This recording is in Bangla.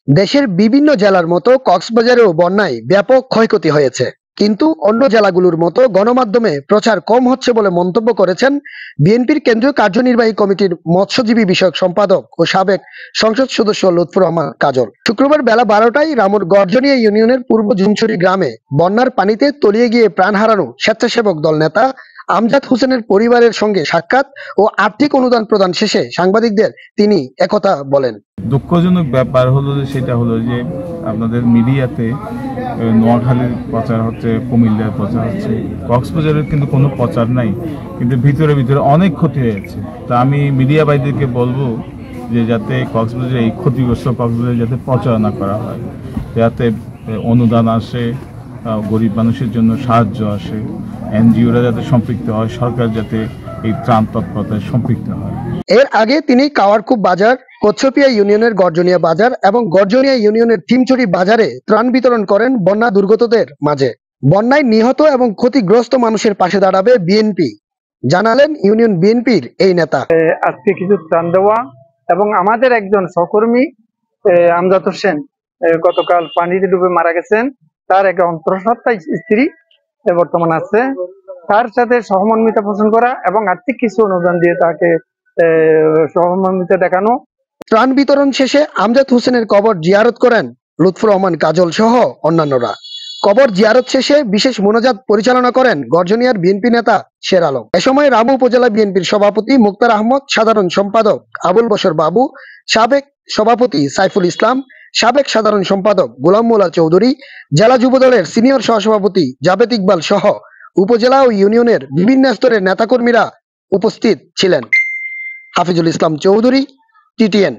দেশের বিভিন্ন জেলার মতো কক্সবাজারেও বন্যায় ব্যাপক ক্ষয়ক্ষতি হয়েছে, কিন্তু অন্য জেলাগুলোর মতো গণমাধ্যমে প্রচার কম হচ্ছে বলে মন্তব্য করেছেন বিএনপির কেন্দ্রীয় কার্যনির্বাহী কমিটির মৎস্যজীবী বিষয়ক সম্পাদক ও সাবেক সংসদ সদস্য লুৎফর রহমান কাজল। শুক্রবার বেলা 12টায় রামুর গর্জনিয়া ইউনিয়নের পূর্ব ঝুমছড়ি গ্রামে বন্যার পানিতে তলিয়ে গিয়ে প্রাণ হারানো স্বেচ্ছাসেবক দল নেতা আমজাদ হোসেনের পরিবারের সঙ্গে সাক্ষাৎ ও আর্থিক অনুদান প্রদান শেষে সাংবাদিকদের তিনি একথা বলেন। দুঃখজনক ব্যাপার হলো যে সেটা হলো যে আপনাদের মিডিয়াতে নোয়াখালীর প্রচার হচ্ছে, কুমিল্লার প্রচার হচ্ছে, কক্সবাজারের কিন্তু কোনো প্রচার নাই, কিন্তু ভিতরে ভিতরে অনেক ক্ষতি হয়েছে। তা আমি মিডিয়া ভাইদেরকে বলবো যে যাতে কক্সবাজারে এই ক্ষতিগ্রস্ত কক্সবাজারে যাতে প্রচারণা করা হয়, যাতে অনুদান আসে, গরিব মানুষের জন্য সাহায্য আসে, এনজিওরা যাতে সম্পৃক্ত হয়, সরকার যাতে এই ত্রাণ তৎপরতায় সম্পৃক্ত হয়। এর আগে তিনি কাওয়ারকুপ বাজার, কচ্ছপিয়া ইউনিয়নের গর্জনিয়া বাজার এবং গর্জনিয়া ইউনিয়নের থিমছড়ি বাজারে ত্রাণ বিতরণ করেন বন্যা দুর্গতদের মাঝে। বন্যায় নিহত এবং ক্ষতিগ্রস্ত মানুষের পাশে দাঁড়াবে বিএনপি, জানালেন ইউনিয়ন বিএনপির এই নেতা। আজকে কিছু ত্রাণ দেওয়া এবং আমাদের একজন সহকর্মী আমজাদ হোসেন গতকাল পানিতে ডুবে মারা গেছেন, তার এক অন্তঃসত্ত্বা স্ত্রী বর্তমান আছে, তার সাথে সহমর্মিতা পোষণ করা এবং আর্থিক কিছু অনুদান দিয়ে তাকে সহমর্মিতা দেখানো। ত্রাণ বিতরণ শেষে আমজাদ হোসেনের কবর জিয়ারত করেন লুৎফর রহমান কাজল সহ অন্যান্যরা। কবর জিয়ারত শেষে বিশেষ মোনাজাত পরিচালনা করেন গর্জনিয়ার বিএনপি নেতা শের আলম। এ সময় রামু উপজেলা বিএনপির সভাপতি মুক্তার আহমদ, সাধারণ সম্পাদক আবুল বশর বাবু, সাবেক সভাপতি সাইফুল ইসলাম, সাবেক সাধারণ সম্পাদক গোলাম মোল্লা চৌধুরী, জেলা যুবদলের সিনিয়র সহসভাপতি জাবেদ ইকবাল সহ উপজেলা ও ইউনিয়নের বিভিন্ন স্তরের নেতাকর্মীরা উপস্থিত ছিলেন। হাফিজুল ইসলাম চৌধুরী, TTN।